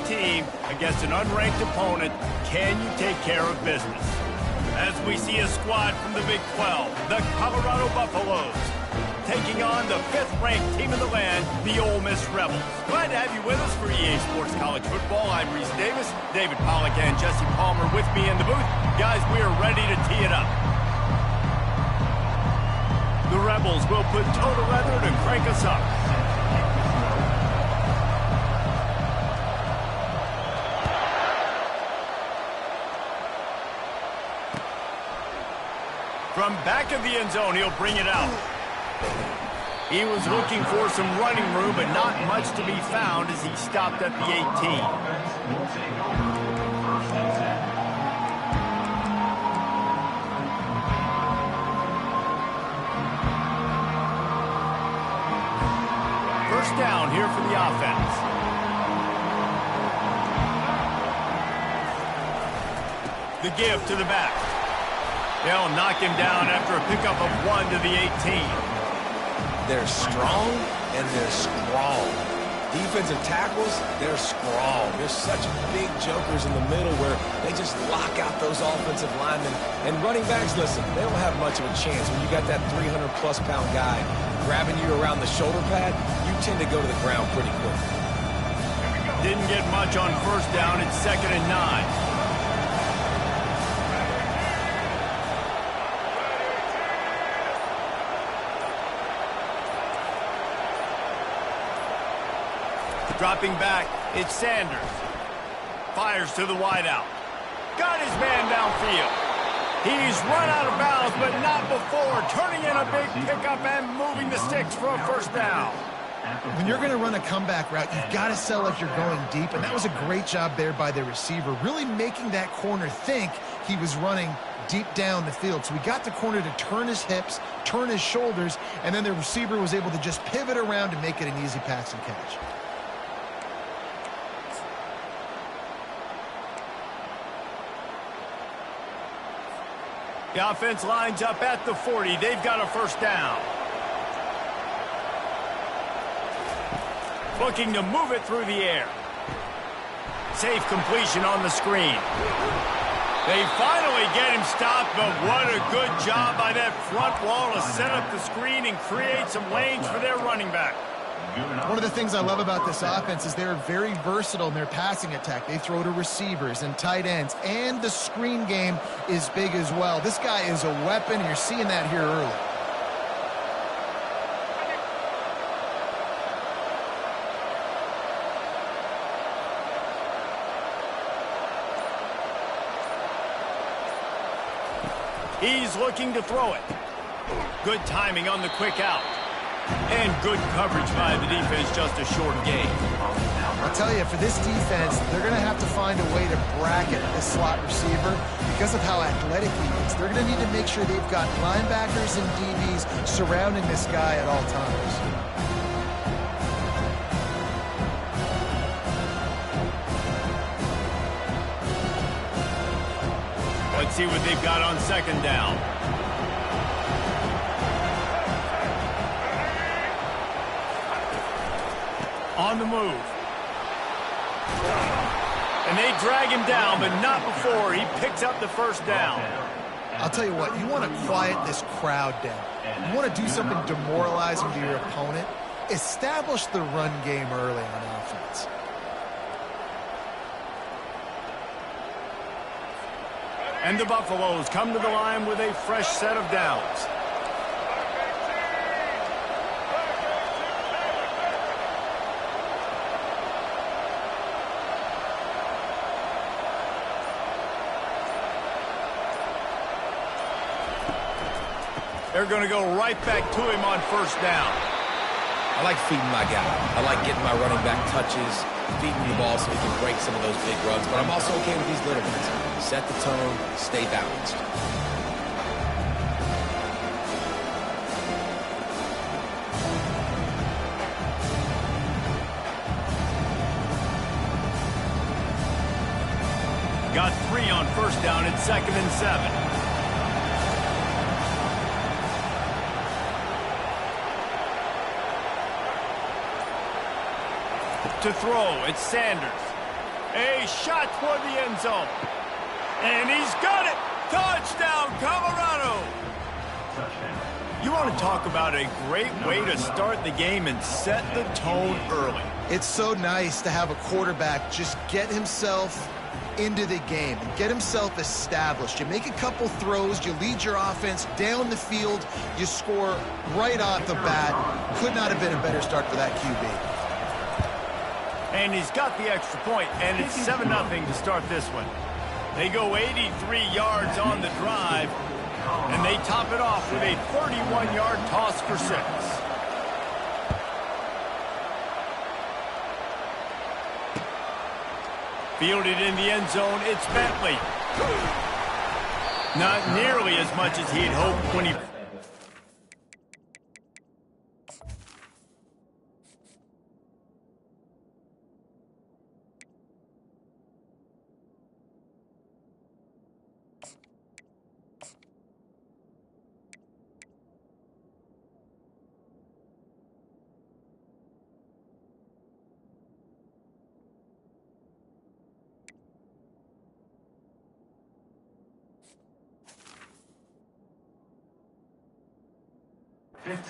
team against an unranked opponent. Can you take care of business? As we see a squad from the Big 12, the Colorado Buffaloes, taking on the 5th-ranked team in the land, the Ole Miss Rebels. Glad to have you with us for EA Sports College Football. I'm Reese Davis, David Pollack and Jesse Palmer with me in the booth. Guys, we are ready to tee it up. The Rebels will put toe to leather to crank us up. From back of the end zone, he'll bring it out. He was looking for some running room, but not much to be found as he stopped at the 18. First down here for the offense. The give to the back. They'll knock him down after a pickup of 1 to the 18. They're strong and they're strong. Defensive tackles, they're strong. They're such big jokers in the middle where they just lock out those offensive linemen. And running backs, listen, they don't have much of a chance. When you got that 300-plus pound guy grabbing you around the shoulder pad, you tend to go to the ground pretty quick. Didn't get much on first down. It's 2nd and 9. Dropping back, it's Sanders. Fires to the wideout. Got his man downfield. He's run out of bounds, but not before. Turning in a big pickup and moving the sticks for a first down. When you're going to run a comeback route, you've got to sell like you're going deep, and that was a great job there by the receiver, really making that corner think he was running deep down the field. So we got the corner to turn his hips, turn his shoulders, and then the receiver was able to just pivot around and make it an easy pass and catch. The offense lines up at the 40. They've got a first down. Looking to move it through the air. Safe completion on the screen. They finally get him stopped, but what a good job by that front wall to set up the screen and create some lanes for their running back. One of the things I love about this offense is they're very versatile in their passing attack. They throw to receivers and tight ends, and the screen game is big as well. This guy is a weapon, and you're seeing that here early. He's looking to throw it. Good timing on the quick out. And good coverage by the defense, just a short gain. I'll tell you, for this defense, they're going to have to find a way to bracket this slot receiver because of how athletic he is. They're going to need to make sure they've got linebackers and DBs surrounding this guy at all times. Let's see what they've got on second down. On the move. And they drag him down, but not before he picks up the first down. I'll tell you what, you want to quiet this crowd down. You want to do something demoralizing to your opponent. Establish the run game early on offense. And the Buffaloes come to the line with a fresh set of downs. They're going to go right back to him on first down. I like feeding my guy. I like getting my running back touches, feeding the ball so he can break some of those big runs. But I'm also okay with these little ones. Set the tone, stay balanced. Got 3 on first down at 2nd and 7. To throw, it's Sanders. A shot toward the end zone. And he's got it. Touchdown, Colorado. You want to talk about a great way to start the game and set the tone early. It's so nice to have a quarterback just get himself into the game and get himself established. You make a couple throws, you lead your offense down the field, you score right off the bat. Could not have been a better start for that QB. And he's got the extra point, and it's 7-0 to start this one. They go 83 yards on the drive, and they top it off with a 31-yard toss for 6. Fielded in the end zone, it's Bentley. Not nearly as much as he'd hoped when he...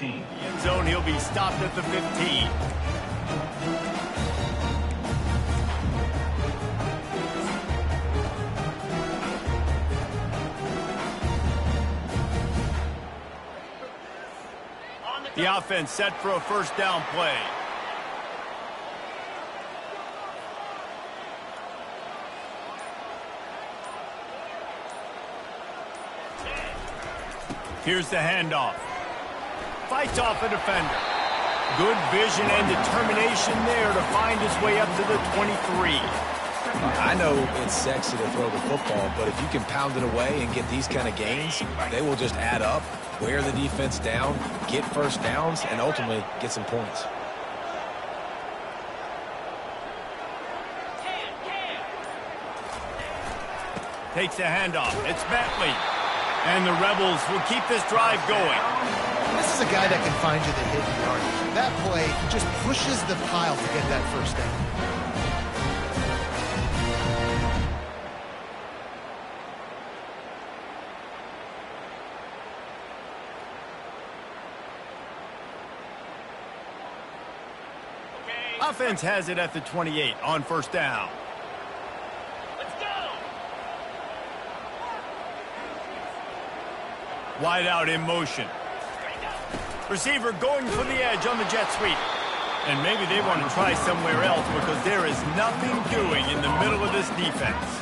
End zone, he'll be stopped at the 15. The offense set for a first down play. Here's the handoff. Fights off a defender. Good vision and determination there to find his way up to the 23. I know it's sexy to throw the football, but if you can pound it away and get these kind of gains, they will just add up, wear the defense down, get first downs, and ultimately get some points. Takes a handoff. It's Bentley. And the Rebels will keep this drive going. This is a guy that can find you the hidden yardage. That play, he just pushes the pile to get that first down. Offense has it at the 28 on first down. Wide out in motion. Receiver going for the edge on the jet sweep. And maybe they want to try somewhere else because there is nothing doing in the middle of this defense.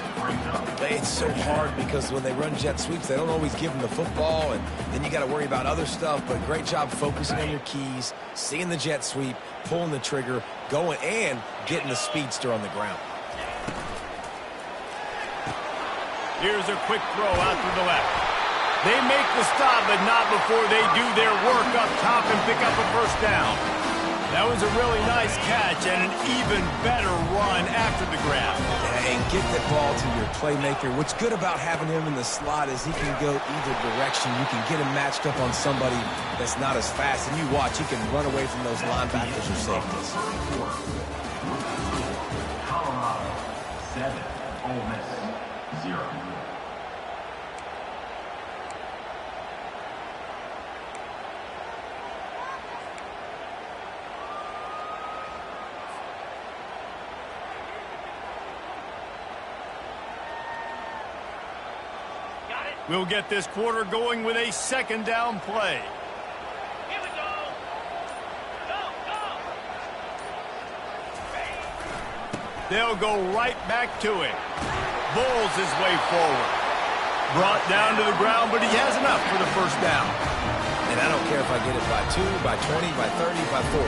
It's so hard because when they run jet sweeps, they don't always give them the football, and then you got to worry about other stuff. But great job focusing on your keys, seeing the jet sweep, pulling the trigger, going, and getting the speedster on the ground. Here's a quick throw out to the left. They make the stop, but not before they do their work up top and pick up a first down. That was a really nice catch and an even better run after the grab. And get the ball to your playmaker. What's good about having him in the slot is he can go either direction. You can get him matched up on somebody that's not as fast. And you watch, he can run away from those linebackers or safeties. Colorado 7, Ole Miss 0. We'll get this quarter going with a second down play. Here we go. Go, go. They'll go right back to it. Bowls his way forward. Brought down to the ground, but he has enough for the first down. And I don't care if I get it by 2, by 20, by 30, by 40.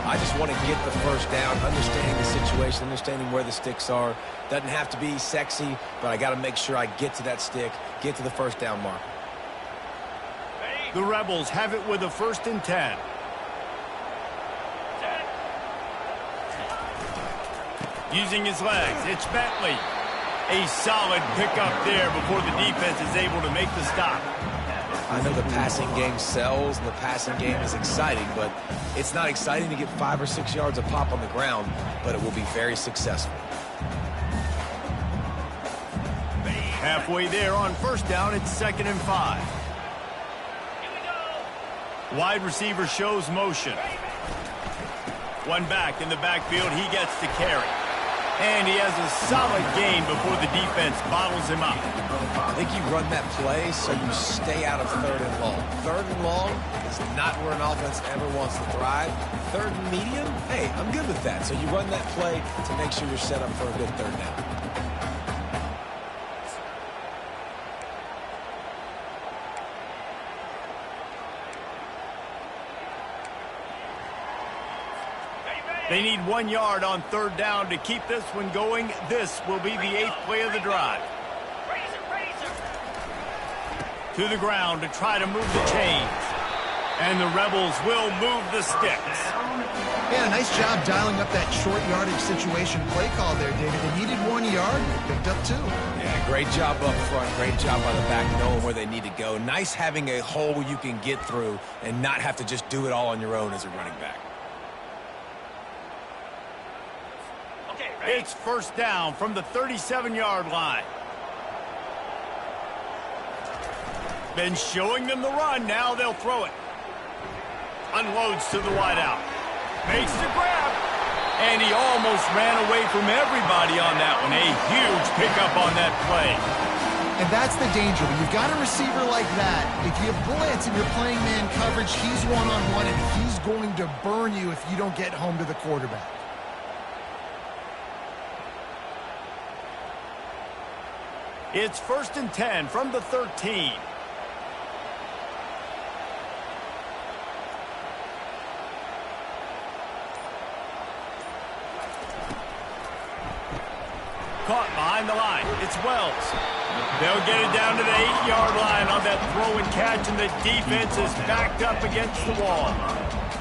I just want to get the first down, understanding the situation, understanding where the sticks are. Doesn't have to be sexy, but I got to make sure I get to that stick, get to the first down mark. The Rebels have it with a 1st and 10. Using his legs, it's Bentley. A solid pickup there before the defense is able to make the stop. I know the passing game sells and the passing game is exciting, but it's not exciting to get 5 or 6 yards a pop on the ground, but it will be very successful. Halfway there on first down, it's 2nd and 5. Here we go. Wide receiver shows motion. One back in the backfield, he gets to carry. And he has a solid gain before the defense bottles him up. I think you run that play so you stay out of 3rd and long. 3rd and long is not where an offense ever wants to thrive. 3rd and medium, hey, I'm good with that. So you run that play to make sure you're set up for a good 3rd down. They need 1 yard on 3rd down to keep this one going. This will be the 8th play of the drive. To the ground to try to move the chains. And the Rebels will move the sticks. Yeah, nice job dialing up that short yardage situation play call there, David. They needed 1 yard, they picked up 2. Yeah, great job up front. Great job by the back knowing where they need to go. Nice having a hole you can get through and not have to just do it all on your own as a running back. It's 1st down from the 37-yard line. Been showing them the run. Now they'll throw it. Unloads to the wideout. Makes the grab. And he almost ran away from everybody on that one. A huge pickup on that play. And that's the danger. When you've got a receiver like that, if you blitz and you're playing man coverage, he's one-on-one, and he's going to burn you if you don't get home to the quarterback. It's 1st and 10 from the 13. Caught behind the line. It's Wells. They'll get it down to the 8-yard line on that throw and catch, and the defense is backed up against the wall.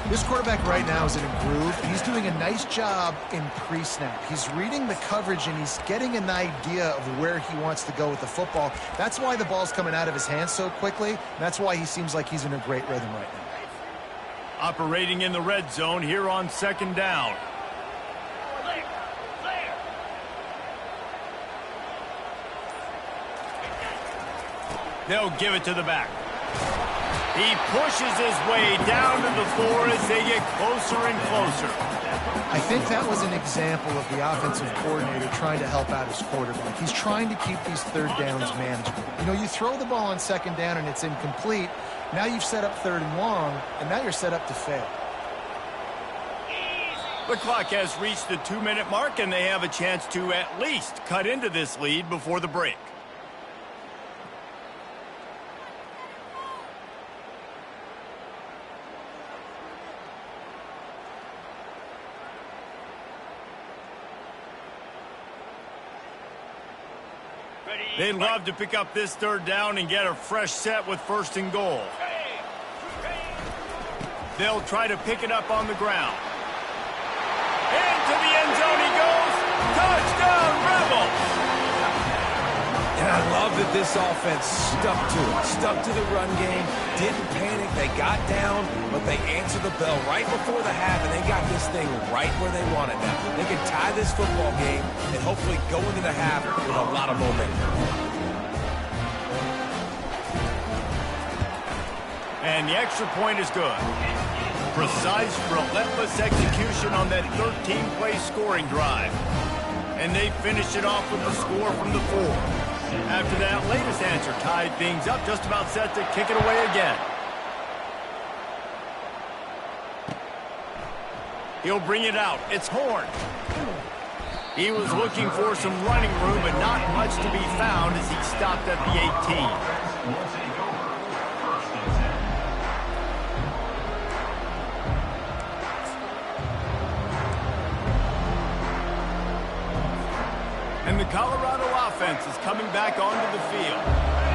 This quarterback right now is in a groove, and he's doing a nice job in pre-snap. He's reading the coverage, and he's getting an idea of where he wants to go with the football. That's why the ball's coming out of his hands so quickly, and that's why he seems like he's in a great rhythm right now. Operating in the red zone here on 2nd down. They'll give it to the back. He pushes his way down to the floor as they get closer and closer. I think that was an example of the offensive coordinator trying to help out his quarterback. He's trying to keep these 3rd downs manageable. You know, you throw the ball on 2nd down and it's incomplete. Now you've set up 3rd and long, and now you're set up to fail. The clock has reached the 2-minute mark, and they have a chance to at least cut into this lead before the break. They'd love to pick up this 3rd down and get a fresh set with 1st and goal. They'll try to pick it up on the ground. Into the end zone he goes. Touchdown, Rebels! And I love that this offense stuck to it. Stuck to the run game. Didn't panic. They got down, but they answered the bell right before the half, and they got this thing right where they want it now. They can tie this football game and hopefully go into the half with a lot of momentum. And the extra point is good. Precise, relentless execution on that 13-play scoring drive. And they finished it off with the score from the 4. After that latest answer tied things up, just about set to kick it away again. He'll bring it out. It's Horn. He was looking for some running room, but not much to be found as he stopped at the 18. And the Colorado offense is coming back onto the field.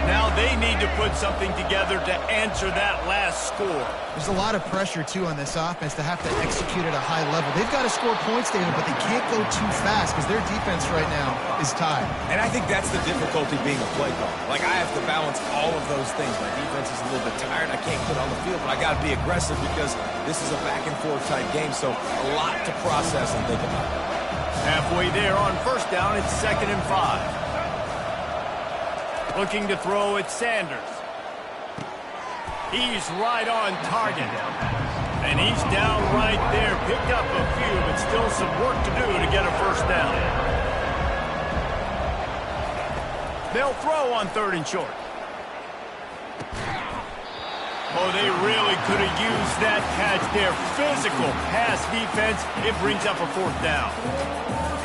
Now they need to put something together to answer that last score. There's a lot of pressure, too, on this offense to have to execute at a high level. They've got to score points, David, but they can't go too fast because their defense right now is tied. And I think that's the difficulty being a play caller. Like, I have to balance all of those things. My defense is a little bit tired. I can't put on the field, but I got to be aggressive because this is a back-and-forth type game, so a lot to process and think about. Halfway there on first down, it's 2nd and 5. Looking to throw at Sanders. He's right on target. And he's down right there. Picked up a few, but still some work to do to get a first down. They'll throw on 3rd and short. Oh, they really could have used that catch there. Physical pass defense. It brings up a 4th down.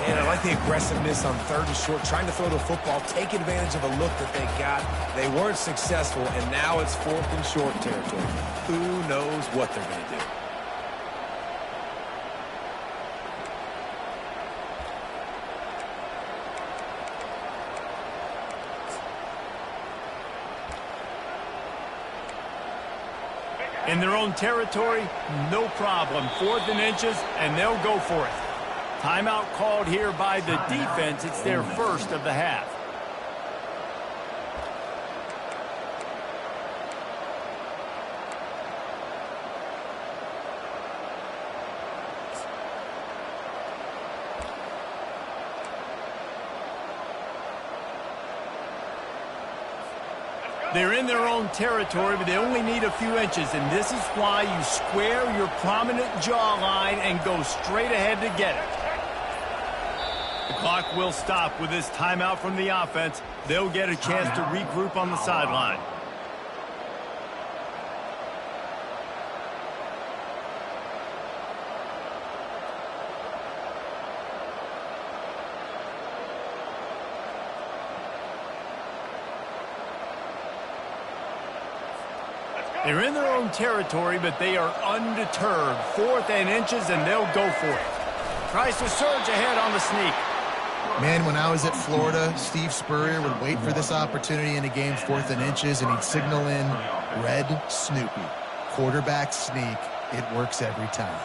And I like the aggressiveness on 3rd and short, trying to throw the football, take advantage of the look that they got. They weren't successful, and now it's 4th and short territory. Who knows what they're going to do? In their own territory, no problem. 4th and inches, and they'll go for it. Timeout called here by the defense. It's their first of the half. They're in their own territory, but they only need a few inches, and this is why you square your prominent jawline and go straight ahead to get it. The clock will stop with this timeout from the offense. They'll get a chance to regroup on the sideline. They're in their own territory, but they are undeterred. 4th and inches, and they'll go for it. Tries to surge ahead on the sneak. Man, when I was at Florida, Steve Spurrier would wait for this opportunity in a game, 4th and inches, and he'd signal in Red Snoopy. Quarterback sneak. It works every time.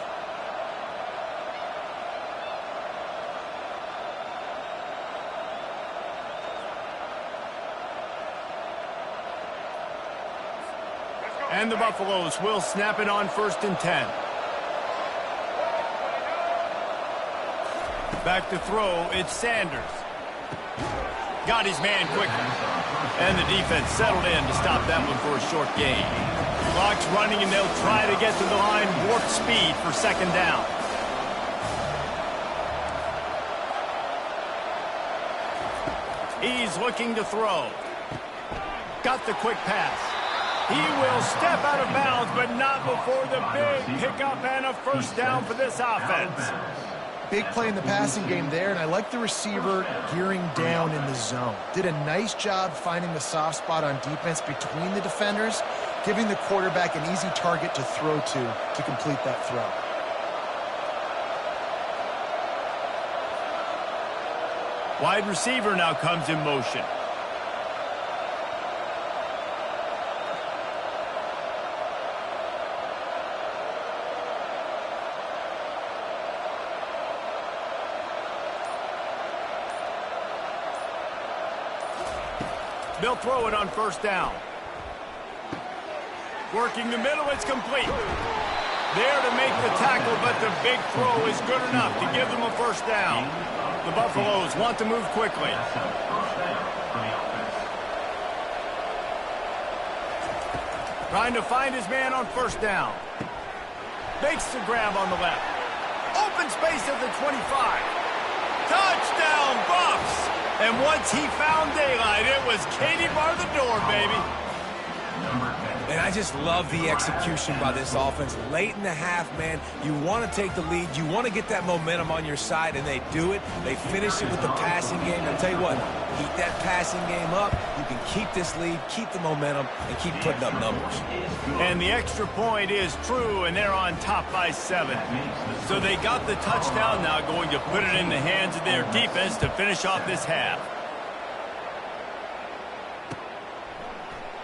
And the Buffaloes will snap it on 1st and 10. Back to throw, it's Sanders. Got his man quickly. And the defense settled in to stop that one for a short gain. Clock's running, and they'll try to get to the line warp speed for 2nd down. He's looking to throw. Got the quick pass. He will step out of bounds, but not before the big pickup and a first down for this offense. Big play in the passing game there, and I like the receiver gearing down in the zone. Did a nice job finding the soft spot on defense between the defenders, giving the quarterback an easy target to throw to complete that throw. Wide receiver now comes in motion. They'll throw it on 1st down. Working the middle, it's complete. There to make the tackle, but the big throw is good enough to give them a first down. The Buffaloes want to move quickly. Trying to find his man on 1st down. Makes the grab on the left. Open space at the 25. Touchdown, Buffs! And once he found daylight, it was Katie bar the door, baby. And I just love the execution by this offense. Late in the half, man, you want to take the lead. You want to get that momentum on your side, and they do it. They finish it with the passing game. I'll tell you what, keep that passing game up. You can keep this lead, keep the momentum, and keep putting up numbers. And the extra point is true, and they're on top by 7. So they got the touchdown now, going to put it in the hands of their defense to finish off this half.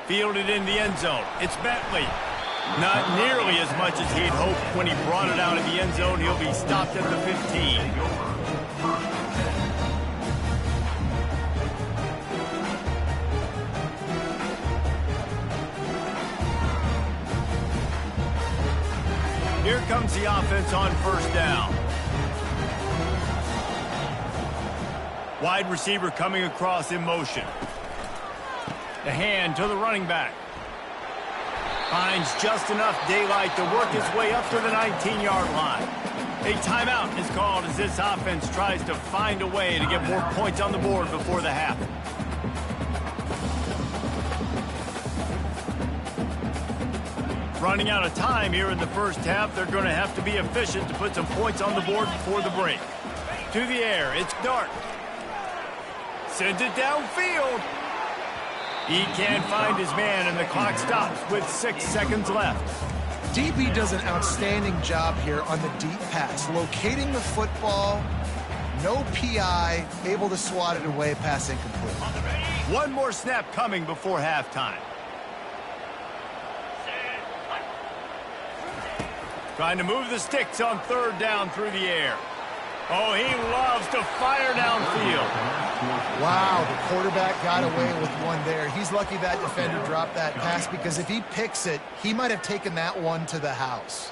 Fielded in the end zone. It's Bentley. Not nearly as much as he'd hoped when he brought it out of the end zone. He'll be stopped at the 15. Here comes the offense on 1st down. Wide receiver coming across in motion. The hand to the running back. Finds just enough daylight to work his way up to the 19-yard line. A timeout is called as this offense tries to find a way to get more points on the board before the half. Running out of time here in the first half, they're going to have to be efficient to put some points on the board before the break. To the air, it's Dart. Sends it downfield. He can't find his man, and the clock stops with 6 seconds left. DB does an outstanding job here on the deep pass, locating the football, no PI, able to swat it away, pass incomplete. One more snap coming before halftime. Trying to move the sticks on third down through the air. Oh, he loves to fire downfield. Wow, the quarterback got away with one there. He's lucky that defender dropped that pass, because if he picks it, he might have taken that one to the house.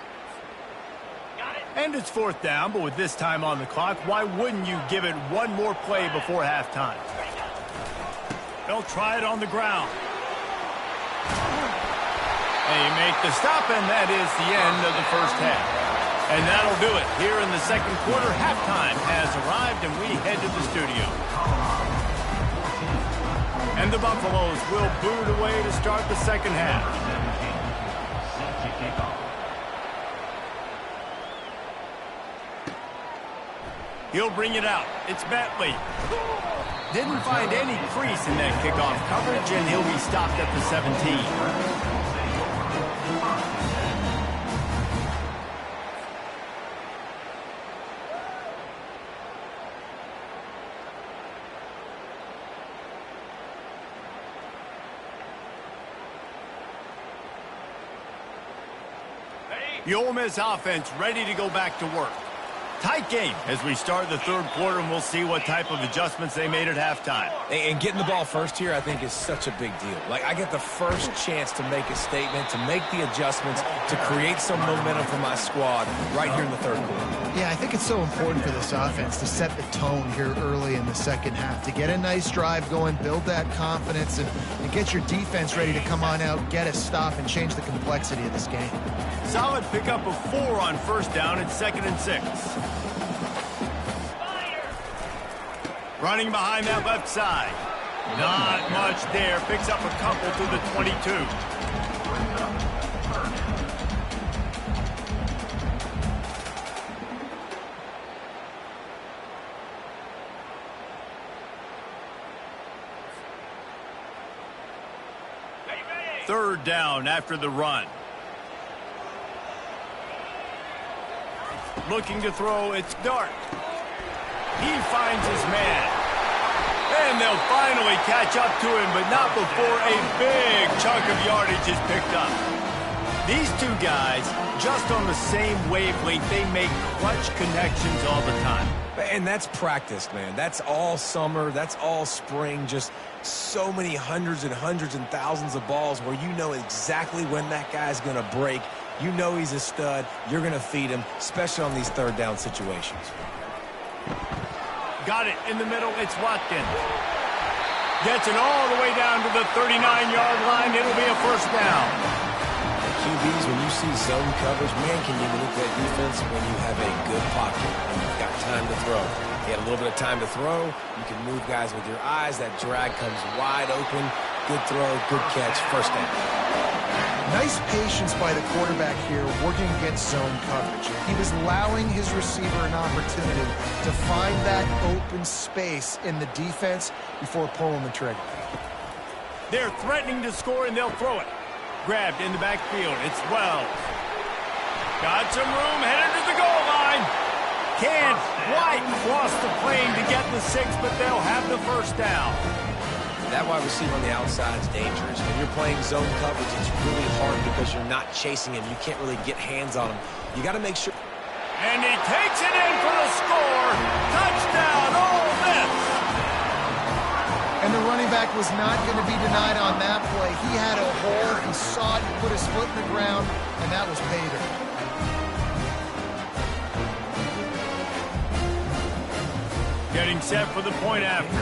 And it's fourth down, but with this time on the clock, why wouldn't you give it one more play before halftime? They'll try it on the ground. They make the stop, and that is the end of the first half. And that'll do it. Here in the second quarter, halftime has arrived, and we head to the studio. And the Buffaloes will boot away to start the second half. He'll bring it out. It's Bentley. Didn't find any crease in that kickoff coverage, and he'll be stopped at the 17. The Ole Miss offense ready to go back to work. Tight game as we start the third quarter, and we'll see what type of adjustments they made at halftime. And getting the ball first here, I think, is such a big deal. Like, I get the first chance to make a statement, to make the adjustments, to create some momentum for my squad right here in the third quarter. Yeah, I think it's so important for this offense to set the tone here early in the second half, to get a nice drive going, build that confidence, and get your defense ready to come on out, get a stop, and change the complexity of this game. Solid pickup of 4 on first down and 2nd and 6. Running behind that left side. Not much there. Picks up a couple to the 22. Third down after the run. Looking to throw, it's Dart. He finds his man. And they'll finally catch up to him, but not before a big chunk of yardage is picked up. These two guys, just on the same wavelength, they make clutch connections all the time. And that's practice, man. That's all summer. That's all spring. Just so many hundreds and thousands of balls where you know exactly when that guy's going to break. You know he's a stud. You're going to feed him, especially on these third down situations. Got it in the middle. It's Watkins. Gets it all the way down to the 39-yard line. It'll be a first down. QBs, when you see zone coverage, man, can you manipulate that defense when you have a good pocket and you've got time to throw. You had a little bit of time to throw. You can move guys with your eyes. That drag comes wide open. Good throw, good catch, first down. Nice patience by the quarterback here, working against zone coverage. He was allowing his receiver an opportunity to find that open space in the defense before pulling the trigger. They're threatening to score, and they'll throw it. Grabbed in the backfield. It's Wells. Got some room, headed to the goal line. Can't quite cross the plane to get the 6, but they'll have the first down. That wide receiver on the outside is dangerous. When you're playing zone coverage, it's really hard because you're not chasing him. You can't really get hands on him. You got to make sure. And he takes it in for the score. Touchdown, Ole Miss. And the running back was not going to be denied on that play. He had a hole. He saw it. He put his foot in the ground, and that was pay dirt. Getting set for the point after.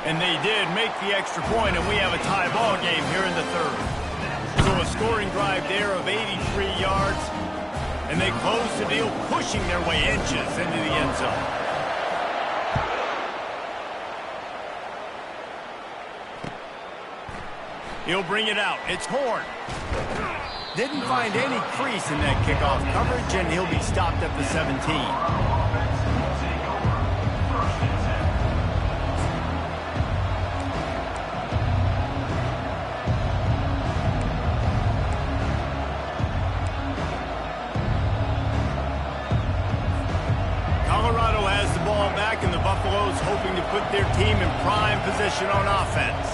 And they did make the extra point, and we have a tie ball game here in the third. So a scoring drive there of 83 yards, and they close the deal, pushing their way inches into the end zone. He'll bring it out. It's Horn. Didn't find any crease in that kickoff coverage, and he'll be stopped at the 17. Colorado has the ball back, and the Buffaloes hoping to put their team in prime position on offense.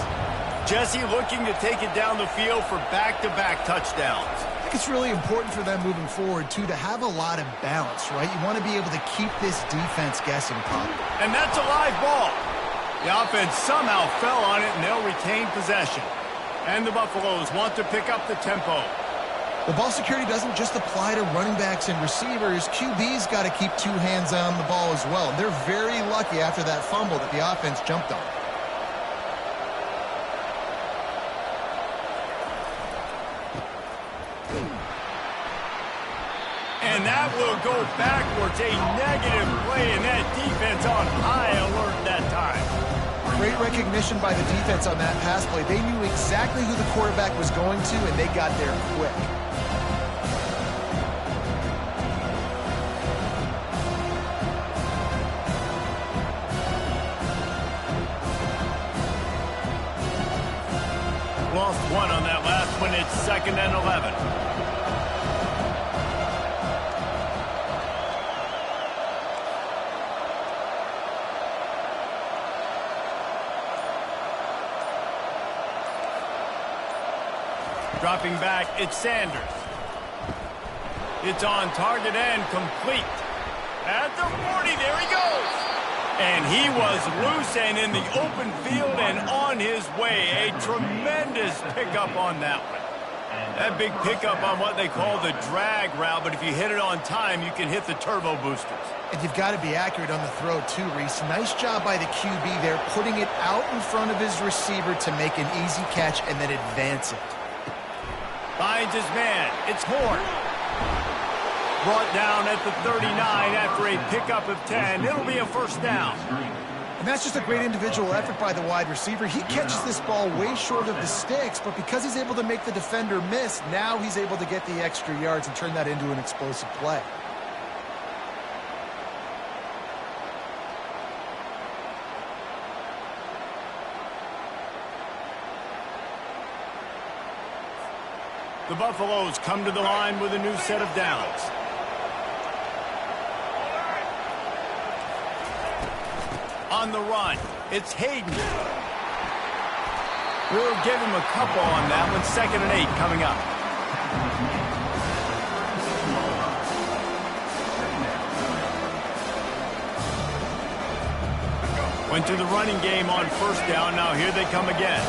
Jesse looking to take it down the field for back-to-back touchdowns. I think it's really important for them moving forward, too, to have a lot of balance, right? You want to be able to keep this defense guessing, Pop. And that's a live ball. The offense somehow fell on it, and they'll retain possession. And the Buffaloes want to pick up the tempo. Well, ball security doesn't just apply to running backs and receivers. QB's got to keep two hands on the ball as well. And they're very lucky after that fumble that the offense jumped on. And that will go backwards. A negative play, and that defense on high alert that time. Great recognition by the defense on that pass play. They knew exactly who the quarterback was going to, and they got there quick. Lost one on that last one. It's 2nd and 11. Dropping back, it's Sanders. It's on target and complete. At the 40, there he goes. And he was loose and in the open field and on his way. A tremendous pickup on that one. That big pickup on what they call the drag route, but if you hit it on time, you can hit the turbo boosters. And you've got to be accurate on the throw, too, Reese. Nice job by the QB there, putting it out in front of his receiver to make an easy catch and then advance it. Finds his man. It's Horn. Brought down at the 39 after a pickup of 10. It'll be a first down. And that's just a great individual effort by the wide receiver. He catches this ball way short of the sticks, but because he's able to make the defender miss, now he's able to get the extra yards and turn that into an explosive play. The Buffaloes come to the line with a new set of downs. On the run, it's Hayden. We'll give him a couple on that one. 2nd and 8 coming up. Went to the running game on first down. Now here they come again.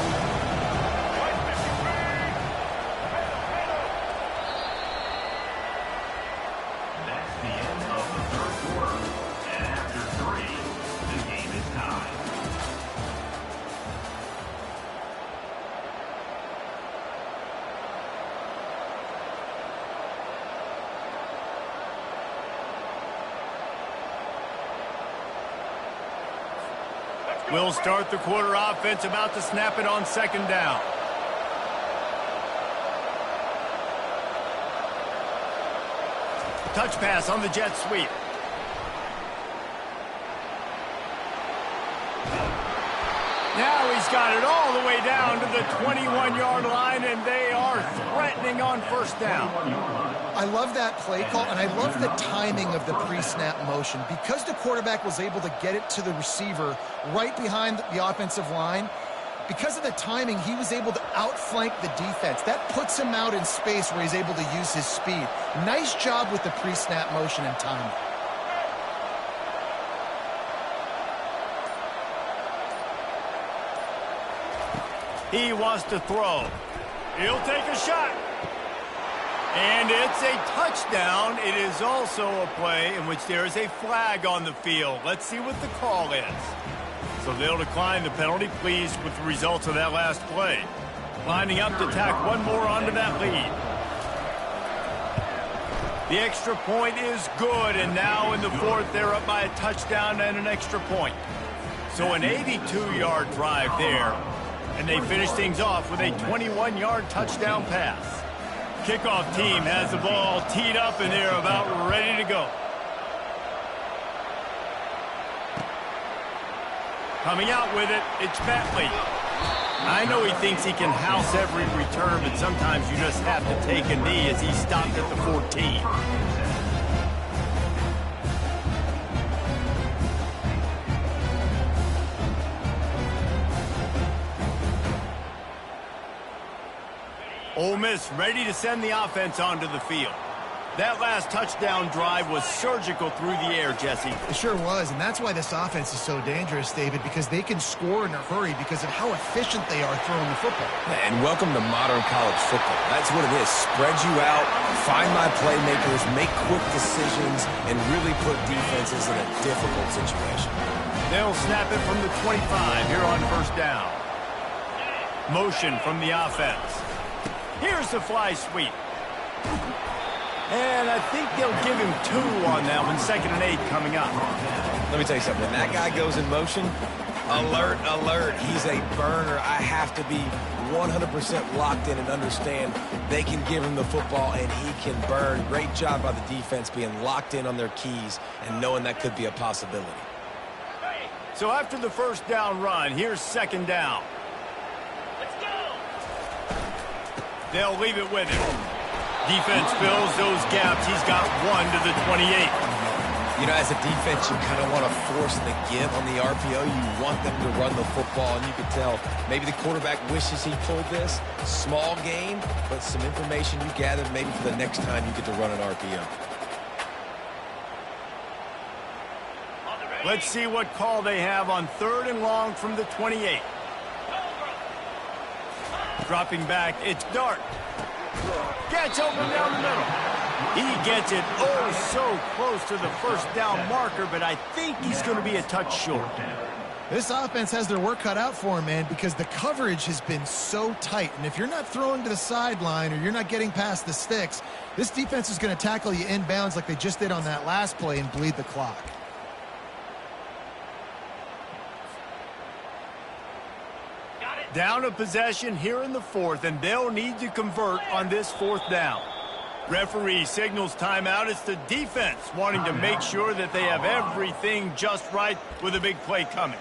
We'll start the quarter offense, about to snap it on 2nd down. Touch pass on the jet sweep. Now he's got it all the way down to the 21-yard line, and they are threatening on first down. I love that play call, and I love the timing of the pre-snap motion. Because the quarterback was able to get it to the receiver right behind the offensive line, because of the timing, he was able to outflank the defense. That puts him out in space where he's able to use his speed. Nice job with the pre-snap motion and timing. He wants to throw. He'll take a shot. And it's a touchdown. It is also a play in which there is a flag on the field. Let's see what the call is. So they'll decline the penalty, pleased with the results of that last play. Lining up to tack one more onto that lead. The extra point is good, and now in the fourth, they're up by a touchdown and an extra point. So an 82-yard drive there, and they finish things off with a 21-yard touchdown pass. Kickoff team has the ball teed up, and they're about ready to go. Coming out with it, it's Packlj. I know he thinks he can house every return, but sometimes you just have to take a knee as he stopped at the 14. Ole Miss ready to send the offense onto the field. That last touchdown drive was surgical through the air, Jesse. It sure was, and that's why this offense is so dangerous, David, because they can score in a hurry because of how efficient they are throwing the football. And welcome to modern college football. That's what it is. Spread you out, find my playmakers, make quick decisions, and really put defenses in a difficult situation. They'll snap it from the 25 here on first down. Motion from the offense. Here's the fly sweep. And I think they'll give him 2 on that one. 2nd and 8 coming up. Let me tell you something. When that guy goes in motion, alert, alert. He's a burner. I have to be 100% locked in and understand they can give him the football and he can burn. Great job by the defense being locked in on their keys and knowing that could be a possibility. So after the first down run, here's 2nd down. Let's go. They'll leave it with him. Defense fills those gaps. He's got 1 to the 28. You know, as a defense, you kind of want to force the give on the RPO. You want them to run the football, and you can tell maybe the quarterback wishes he pulled this. Small gain, but some information you gathered maybe for the next time you get to run an RPO. Let's see what call they have on 3rd and long from the 28. Dropping back, it's Dart. Gets open down the middle. He gets it so close to the first down marker, but I think he's going to be a touch short. This offense has their work cut out for him, man, because the coverage has been so tight. And if you're not throwing to the sideline or you're not getting past the sticks, this defense is going to tackle you inbounds like they just did on that last play and bleed the clock. Down a possession here in the 4th, and they'll need to convert on this 4th down. Referee signals timeout. It's the defense wanting to make sure that they have everything just right with a big play coming.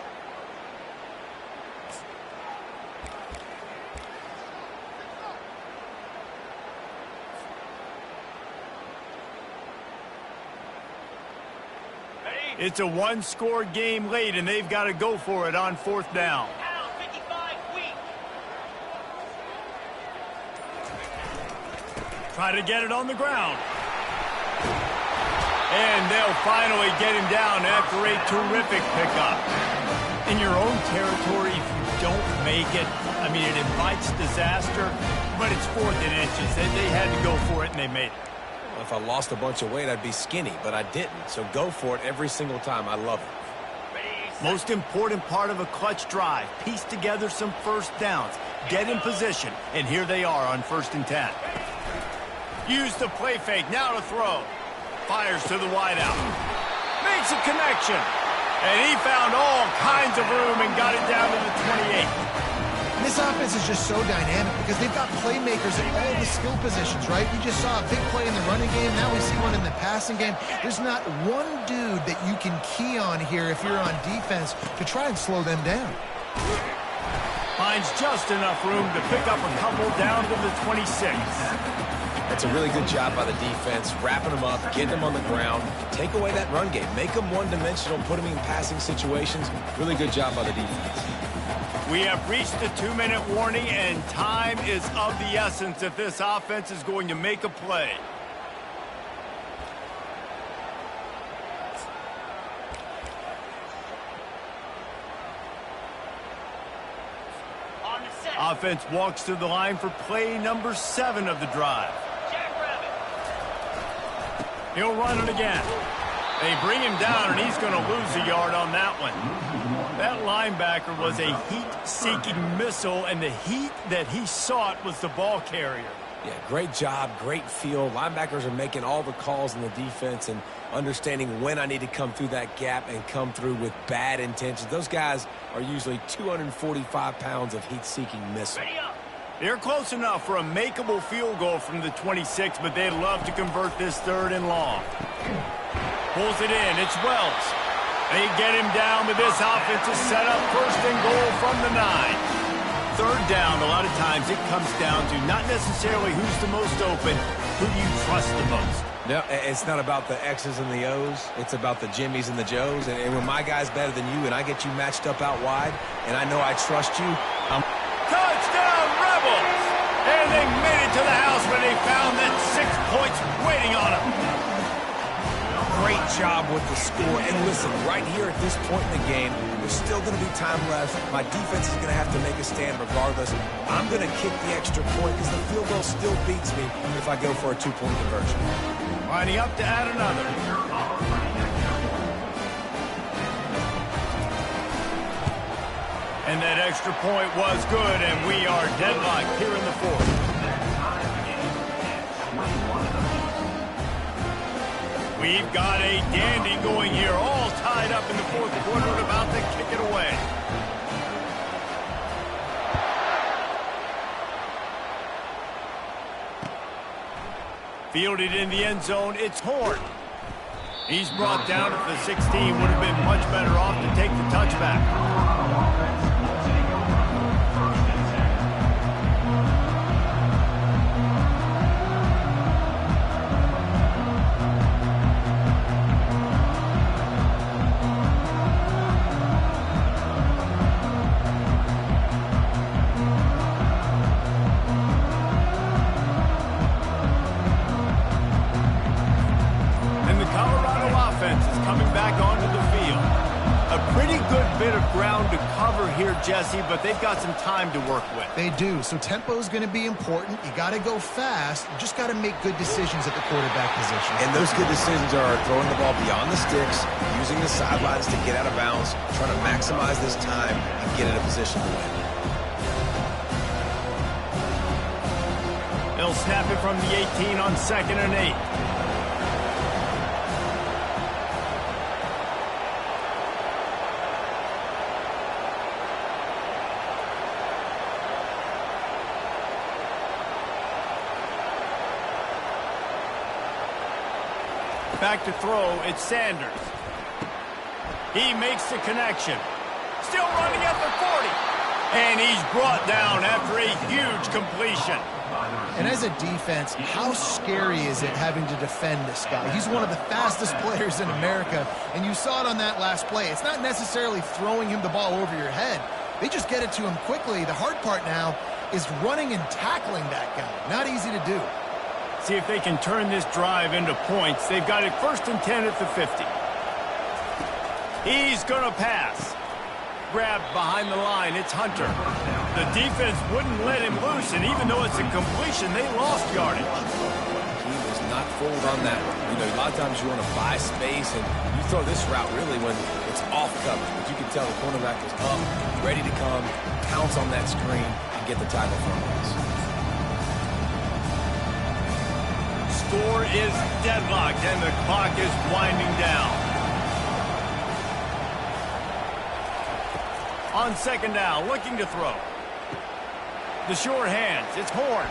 It's a 1-score game late, and they've got to go for it on 4th down. Try to get it on the ground. And they'll finally get him down after a terrific pickup. In your own territory, if you don't make it, I mean, it invites disaster, but it's 4th and inches. They had to go for it, and they made it. If I lost a bunch of weight, I'd be skinny, but I didn't. So go for it every single time. I love it. Most important part of a clutch drive. Piece together some first downs. Get in position, and here they are on 1st and 10. Use the play fake, now to throw. Fires to the wideout. Makes a connection. And he found all kinds of room and got it down to the 28. This offense is just so dynamic because they've got playmakers at all the skill positions, right? We just saw a big play in the running game. Now we see one in the passing game. There's not one dude that you can key on here if you're on defense to try and slow them down. Finds just enough room to pick up a couple down to the 26. That's a really good job by the defense, wrapping them up, getting them on the ground, take away that run game, make them one-dimensional, put them in passing situations. Really good job by the defense. We have reached the 2-minute warning, and time is of the essence if this offense is going to make a play. Offense walks to the line for play number 7 of the drive. He'll run it again. They bring him down, and he's going to lose a yard on that one. That linebacker was a heat-seeking missile, and the heat that he sought was the ball carrier. Yeah, great job, great feel. Linebackers are making all the calls in the defense and understanding when I need to come through that gap and come through with bad intentions. Those guys are usually 245 pounds of heat-seeking missile. They're close enough for a makeable field goal from the 26, but they'd love to convert this 3rd and long. Pulls it in. It's Wells. They get him down, but this offense is set up 1st and goal from the 9. 3rd down, a lot of times it comes down to not necessarily who's the most open, who you trust the most. No, it's not about the X's and the O's. It's about the Jimmies and the Joes. And when my guy's better than you and I get you matched up out wide and I know I trust you, Touchdown, Rebels! And they made it to the house where they found that 6 points waiting on them. great job with the score. And listen, right here at this point in the game, there's still going to be time left. My defense is going to have to make a stand regardless. I'm going to kick the extra point because the field goal still beats me if I go for a 2-point conversion. Lining up to add another. And that extra point was good, and we are deadlocked here in the fourth. We've got a dandy going here, all tied up in the fourth quarter and about to kick it away. Fielded in the end zone, it's Horn. He's brought down at the 16, would have been much better off to take the touchback. Jesse, but they've got some time to work with. They do, so tempo is going to be important. You got to go fast. You just got to make good decisions at the quarterback position. And those good decisions are throwing the ball beyond the sticks, using the sidelines to get out of bounds, trying to maximize this time and get in a position to win. They'll snap it from the 18 on 2nd and 8. Back to throw, it's Sanders. He makes the connection. Still running at the 40. And he's brought down after a huge completion. And as a defense, how scary is it having to defend this guy? He's one of the fastest players in America, and you saw it on that last play. It's not necessarily throwing him the ball over your head. They just get it to him quickly. The hard part now is running and tackling that guy. Not easy to do. See if they can turn this drive into points. They've got it 1st and 10 at the 50. He's going to pass. Grabbed behind the line. It's Hunter. The defense wouldn't let him loose, and even though it's a completion, they lost yardage. He was not fooled on that one. You know, a lot of times you want to buy space, and you throw this route really when it's off coverage. But you can tell the cornerback is up, ready to come, pounce on that screen, and get the tackle from us. Score is deadlocked, and the clock is winding down. On 2nd down, looking to throw. The short hands, it's Horn.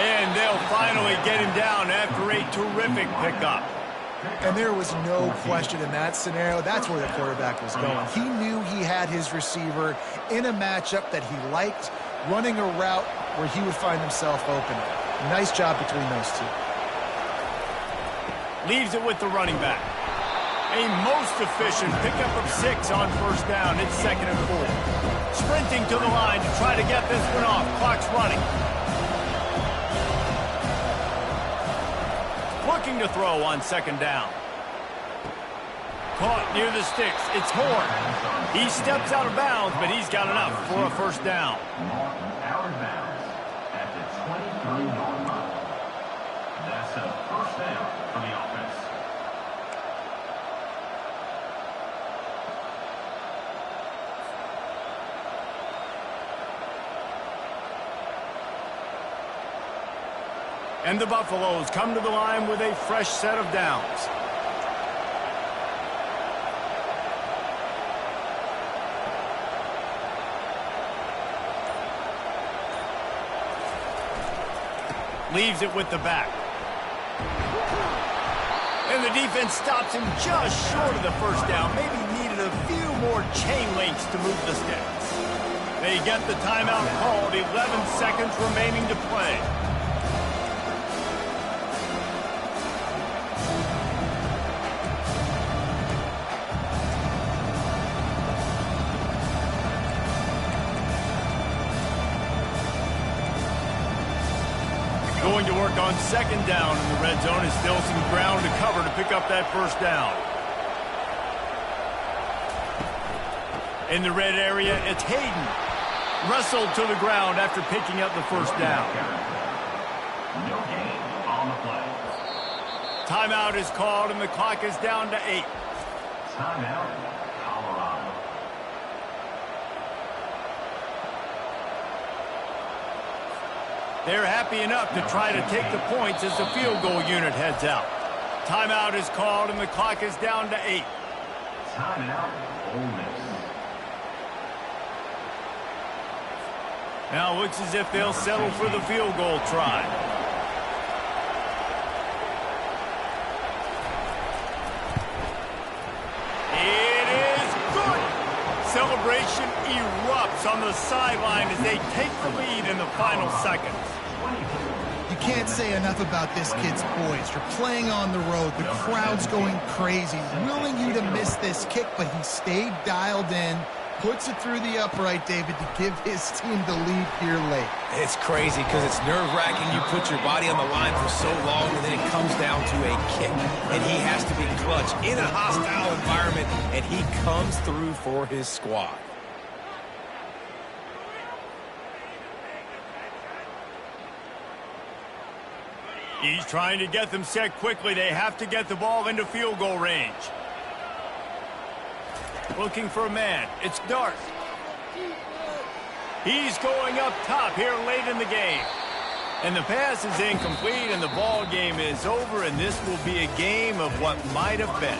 And they'll finally get him down after a terrific pickup. And there was no question in that scenario. That's where the quarterback was going. He knew he had his receiver in a matchup that he liked, running a route where he would find himself open. Nice job between those two. Leaves it with the running back. A most efficient pickup of 6 on 1st down. It's 2nd and 4. Sprinting to the line to try to get this one off. Clock's running. Looking to throw on 2nd down. Caught near the sticks. It's Horn. He steps out of bounds, but he's got enough for a 1st down. Out of bounds at the 23-yard line. That's a 1st down for the offense. And the Buffaloes come to the line with a fresh set of downs. Leaves it with the back. And the defense stops him just short of the first down. Maybe needed a few more chain links to move the sticks. They get the timeout called. 11 seconds remaining to play. Going to work on second down in the red zone. Is still some ground to cover to pick up that first down. In the red area, it's Hayden. Wrestled to the ground after picking up the first down. No gain on the play. Timeout is called, and the clock is down to 8. Timeout, Colorado. They're happy enough to try to take the points as the field goal unit heads out. Timeout is called, and the clock is down to 8. Timeout, Ole Miss. Now looks as if they'll settle for the field goal try. It is good. Celebration erupts on the sideline as they take the lead in the final seconds. You can't say enough about this kid's poise. You're playing on the road. The crowd's going crazy, willing you to miss this kick, but he stayed dialed in, puts it through the upright, David, to give his team the lead here late. It's crazy because it's nerve-wracking. You put your body on the line for so long, and then it comes down to a kick. And he has to be clutch in a hostile environment, and he comes through for his squad. He's trying to get them set quickly. They have to get the ball into field goal range. Looking for a man. It's Dart. He's going up top here late in the game. And the pass is incomplete, and the ball game is over, and this will be a game of what might have been.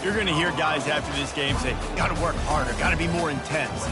You're going to hear guys after this game say, got to work harder, got to be more intense.